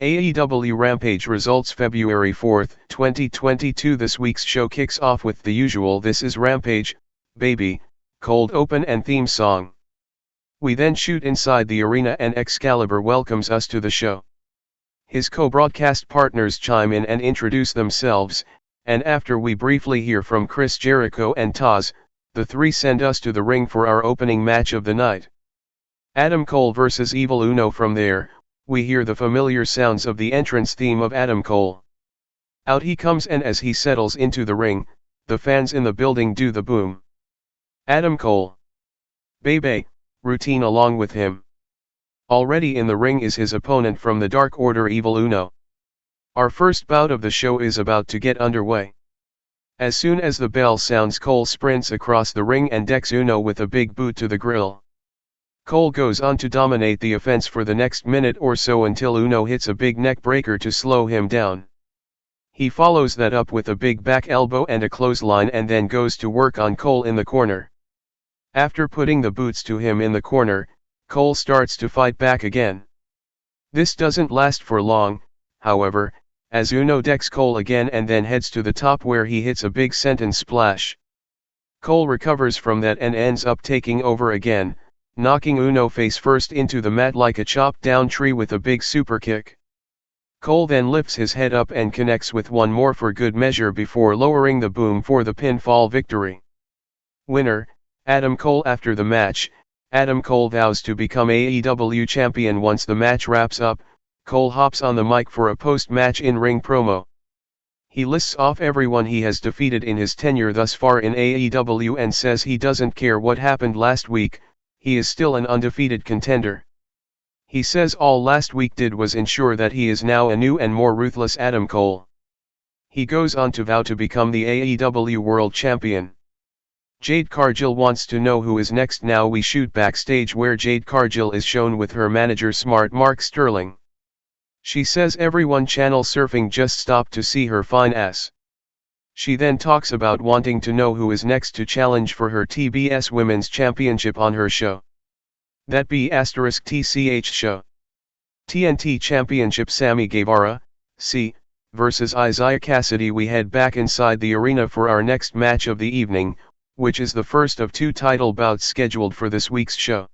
AEW Rampage Results February 4, 2022. This week's show kicks off with the usual "This is Rampage, baby" cold open and theme song. We then shoot inside the arena and Excalibur welcomes us to the show. His co-broadcast partners chime in and introduce themselves, and after we briefly hear from Chris Jericho and Taz, the three send us to the ring for our opening match of the night. Adam Cole vs. Evil Uno. From there, we hear the familiar sounds of the entrance theme of Adam Cole. Out he comes, and as he settles into the ring, the fans in the building do the boom. Adam Cole, baby, routine along with him. Already in the ring is his opponent from the Dark Order, Evil Uno. Our first bout of the show is about to get underway. As soon as the bell sounds, Cole sprints across the ring and decks Uno with a big boot to the grill. Cole goes on to dominate the offense for the next minute or so until Uno hits a big neck breaker to slow him down. He follows that up with a big back elbow and a clothesline and then goes to work on Cole in the corner. After putting the boots to him in the corner, Cole starts to fight back again. This doesn't last for long, however, as Uno decks Cole again and then heads to the top where he hits a big senton splash. Cole recovers from that and ends up taking over again, knocking Uno face first into the mat like a chopped down tree with a big super kick. Cole then lifts his head up and connects with one more for good measure before lowering the boom for the pinfall victory. Winner, Adam Cole. After the match, Adam Cole vows to become AEW champion. Once the match wraps up, Cole hops on the mic for a post-match in-ring promo. He lists off everyone he has defeated in his tenure thus far in AEW and says he doesn't care what happened last week, he is still an undefeated contender. He says all last week did was ensure that he is now a new and more ruthless Adam Cole. He goes on to vow to become the AEW World Champion. Jade Cargill wants to know who is next. Now we shoot backstage where Jade Cargill is shown with her manager Smart Mark Sterling. She says everyone channel surfing just stopped to see her fine ass. She then talks about wanting to know who is next to challenge for her TBS Women's Championship on her show. That be *TCH show. TNT Championship. Sammy Guevara, C, vs. Isiah Kassidy. We head back inside the arena for our next match of the evening, which is the first of two title bouts scheduled for this week's show.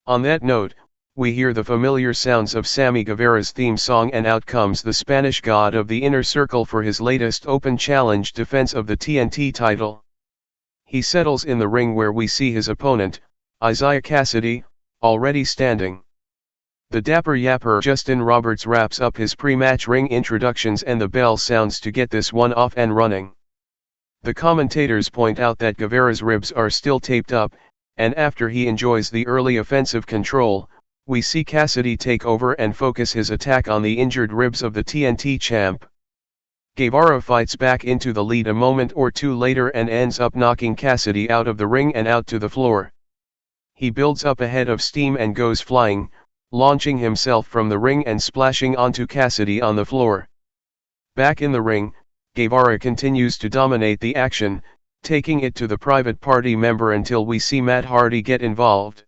On that note, we hear the familiar sounds of Sammy Guevara's theme song, and out comes the Spanish God of the Inner Circle for his latest open challenge defense of the TNT title. He settles in the ring where we see his opponent, Isiah Kassidy, already standing. The dapper yapper Justin Roberts wraps up his pre-match ring introductions and the bell sounds to get this one off and running. The commentators point out that Guevara's ribs are still taped up, and after he enjoys the early offensive control, we see Kassidy take over and focus his attack on the injured ribs of the TNT champ. Guevara fights back into the lead a moment or two later and ends up knocking Kassidy out of the ring and out to the floor. He builds up a head of steam and goes flying, launching himself from the ring and splashing onto Kassidy on the floor. Back in the ring, Guevara continues to dominate the action, taking it to the private party member until we see Matt Hardy get involved.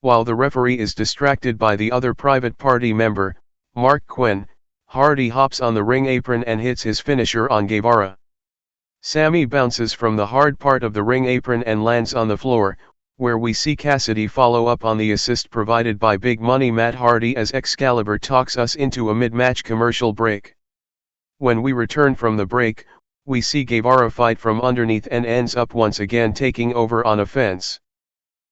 While the referee is distracted by the other private party member, Mark Quinn, Hardy hops on the ring apron and hits his finisher on Guevara. Sammy bounces from the hard part of the ring apron and lands on the floor, where we see Kassidy follow up on the assist provided by Big Money Matt Hardy as Excalibur talks us into a mid-match commercial break. When we return from the break, we see Guevara fight from underneath and ends up once again taking over on offense.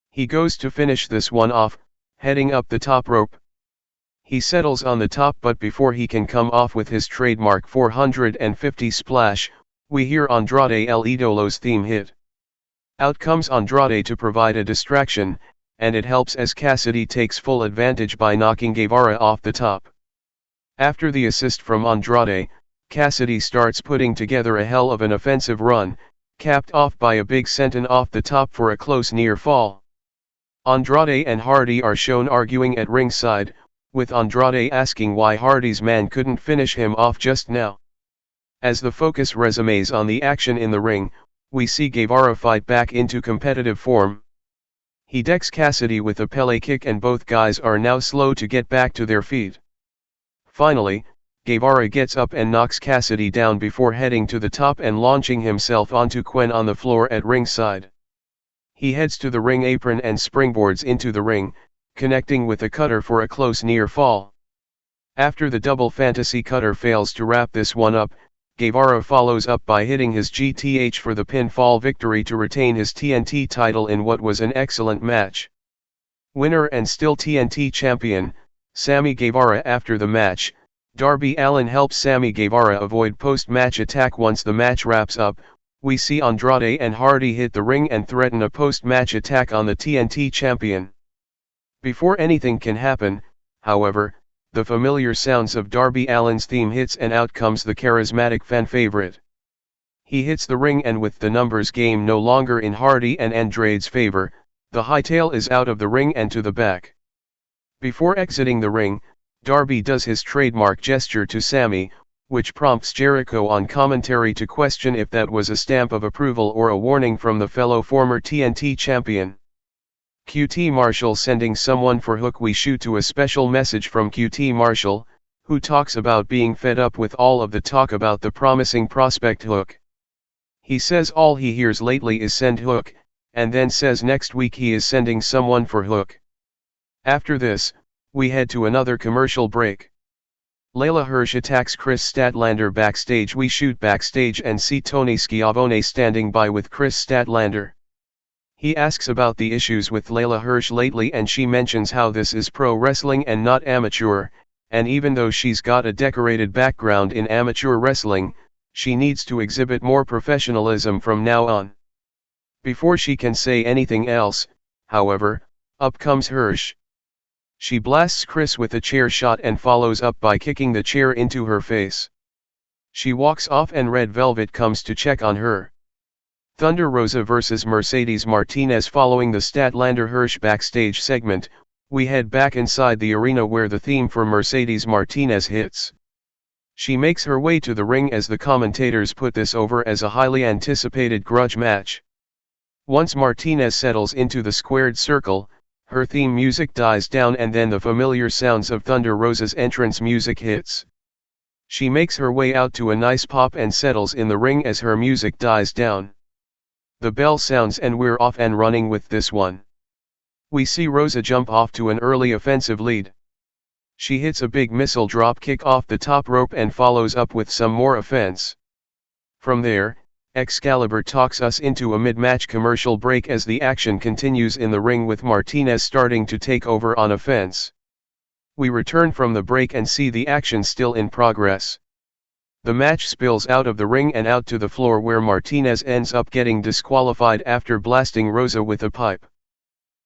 He goes to finish this one off, heading up the top rope. He settles on the top, but before he can come off with his trademark 450 splash, we hear Andrade El Idolo's theme hit. Out comes Andrade to provide a distraction, and it helps as Kassidy takes full advantage by knocking Guevara off the top. After the assist from Andrade, Kassidy starts putting together a hell of an offensive run, capped off by a big senton off the top for a close near fall. Andrade and Hardy are shown arguing at ringside, with Andrade asking why Hardy's man couldn't finish him off just now. As the focus resumes on the action in the ring, we see Guevara fight back into competitive form. He decks Kassidy with a Pele kick and both guys are now slow to get back to their feet. Finally, Guevara gets up and knocks Kassidy down before heading to the top and launching himself onto Quen on the floor at ringside. He heads to the ring apron and springboards into the ring, connecting with a cutter for a close near fall. After the double fantasy cutter fails to wrap this one up, Guevara follows up by hitting his GTH for the pinfall victory to retain his TNT title in what was an excellent match. Winner and still TNT champion, Sammy Guevara. After the match, Darby Allin helps Sammy Guevara avoid post-match attack. Once the match wraps up, we see Andrade and Hardy hit the ring and threaten a post-match attack on the TNT champion. Before anything can happen, however, the familiar sounds of Darby Allin's theme hits and out comes the charismatic fan favorite. He hits the ring and with the numbers game no longer in Hardy and Andrade's favor, the hightail is out of the ring and to the back. Before exiting the ring, Darby does his trademark gesture to Sammy, which prompts Jericho on commentary to question if that was a stamp of approval or a warning from the fellow former TNT champion. QT Marshall sending someone for Hook. We shoot to a special message from QT Marshall, who talks about being fed up with all of the talk about the promising prospect Hook. He says all he hears lately is send Hook, and then says next week he is sending someone for Hook. After this, we head to another commercial break. Leila Hirsch attacks Chris Statlander backstage. We shoot backstage and see Tony Schiavone standing by with Chris Statlander. He asks about the issues with Leila Hirsch lately and she mentions how this is pro wrestling and not amateur, and even though she's got a decorated background in amateur wrestling, she needs to exhibit more professionalism from now on. Before she can say anything else, however, up comes Hirsch. She blasts Chris with a chair shot and follows up by kicking the chair into her face. She walks off and Red Velvet comes to check on her. Thunder Rosa vs Mercedes Martinez. Following the Statlander Hirsch backstage segment, we head back inside the arena where the theme for Mercedes Martinez hits. She makes her way to the ring as the commentators put this over as a highly anticipated grudge match. Once Martinez settles into the squared circle, her theme music dies down and then the familiar sounds of Thunder Rosa's entrance music hits. She makes her way out to a nice pop and settles in the ring as her music dies down. The bell sounds and we're off and running with this one. We see Rosa jump off to an early offensive lead. She hits a big missile drop kick off the top rope and follows up with some more offense. From there, Excalibur talks us into a mid-match commercial break as the action continues in the ring with Martinez starting to take over on offense. We return from the break and see the action still in progress. The match spills out of the ring and out to the floor where Martinez ends up getting disqualified after blasting Rosa with a pipe.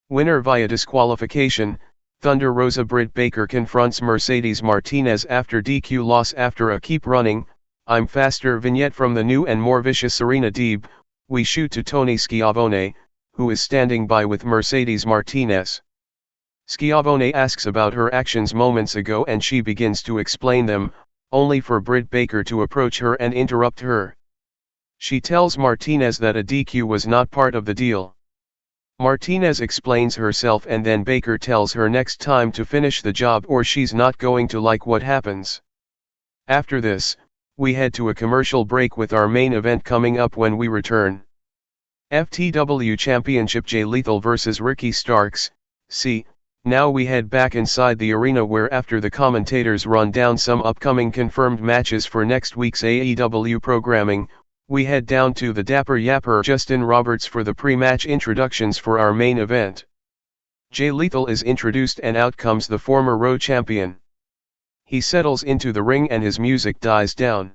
Winner via disqualification, Thunder Rosa. Britt Baker confronts Mercedes Martinez after DQ loss after a keep running, I'm faster vignette from the new and more vicious Serena Deeb. We shoot to Tony Schiavone, who is standing by with Mercedes Martinez. Schiavone asks about her actions moments ago and she begins to explain them, only for Britt Baker to approach her and interrupt her. She tells Martinez that a DQ was not part of the deal. Martinez explains herself and then Baker tells her next time to finish the job or she's not going to like what happens. After this, we head to a commercial break with our main event coming up when we return. FTW Championship. Jay Lethal vs Ricky Starks. Now we head back inside the arena where after the commentators run down some upcoming confirmed matches for next week's AEW programming, we head down to the Dapper Yapper Justin Roberts for the pre-match introductions for our main event. Jay Lethal is introduced and out comes the former Raw champion. He settles into the ring and his music dies down.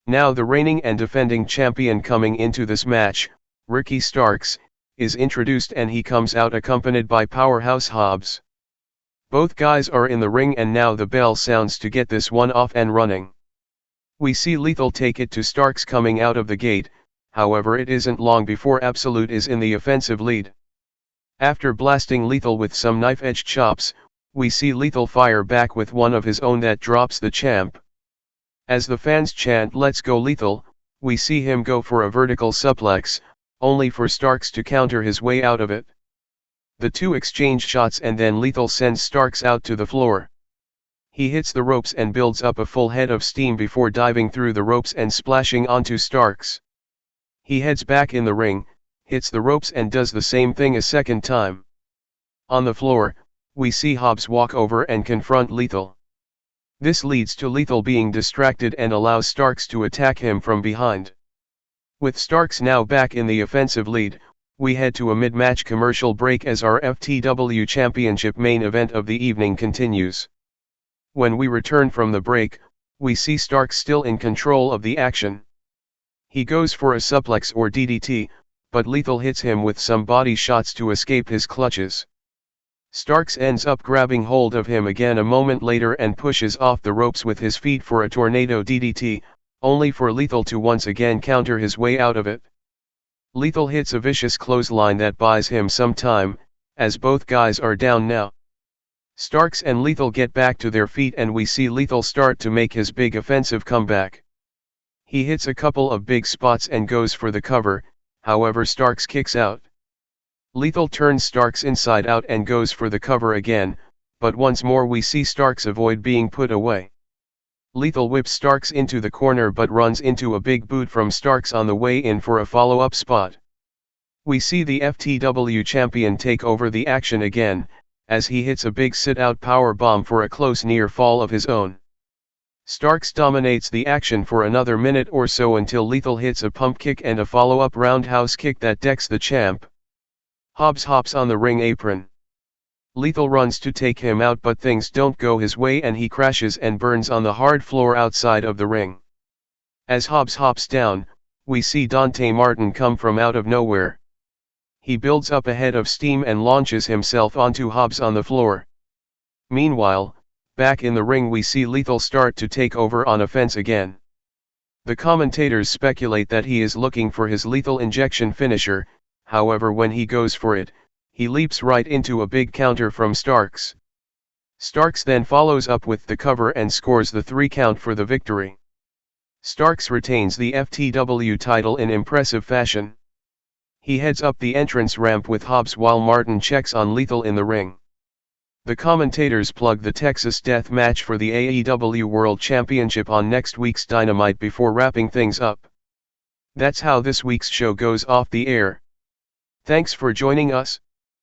Now the reigning and defending champion coming into this match, Ricky Starks, is introduced and he comes out accompanied by Powerhouse Hobbs. Both guys are in the ring and now the bell sounds to get this one off and running. We see Lethal take it to Starks coming out of the gate, however it isn't long before Absolute is in the offensive lead. After blasting Lethal with some knife-edge chops, we see Lethal fire back with one of his own that drops the champ. As the fans chant "Let's go Lethal," we see him go for a vertical suplex, only for Starks to counter his way out of it. The two exchange shots and then Lethal sends Starks out to the floor. He hits the ropes and builds up a full head of steam before diving through the ropes and splashing onto Starks. He heads back in the ring, hits the ropes and does the same thing a second time. On the floor, we see Hobbs walk over and confront Lethal. This leads to Lethal being distracted and allows Starks to attack him from behind. With Starks now back in the offensive lead, we head to a mid-match commercial break as our FTW Championship main event of the evening continues. When we return from the break, we see Starks still in control of the action. He goes for a suplex or DDT, but Lethal hits him with some body shots to escape his clutches. Starks ends up grabbing hold of him again a moment later and pushes off the ropes with his feet for a tornado DDT, only for Lethal to once again counter his way out of it. Lethal hits a vicious clothesline that buys him some time, as both guys are down now. Starks and Lethal get back to their feet and we see Lethal start to make his big offensive comeback. He hits a couple of big spots and goes for the cover, however Starks kicks out. Lethal turns Starks inside out and goes for the cover again, but once more we see Starks avoid being put away. Lethal whips Starks into the corner but runs into a big boot from Starks on the way in for a follow-up spot. We see the FTW champion take over the action again, as he hits a big sit-out power bomb for a close near fall of his own. Starks dominates the action for another minute or so until Lethal hits a pump kick and a follow-up roundhouse kick that decks the champ. Hobbs hops on the ring apron. Lethal runs to take him out but things don't go his way and he crashes and burns on the hard floor outside of the ring. As Hobbs hops down, we see Dante Martin come from out of nowhere. He builds up a head of steam and launches himself onto Hobbs on the floor. Meanwhile, back in the ring we see Lethal start to take over on offense again. The commentators speculate that he is looking for his lethal injection finisher, however when he goes for it, he leaps right into a big counter from Starks. Starks then follows up with the cover and scores the 3 count for the victory. Starks retains the FTW title in impressive fashion. He heads up the entrance ramp with Hobbs while Martin checks on Lethal in the ring. The commentators plug the Texas Death Match for the AEW World Championship on next week's Dynamite before wrapping things up. That's how this week's show goes off the air. Thanks for joining us.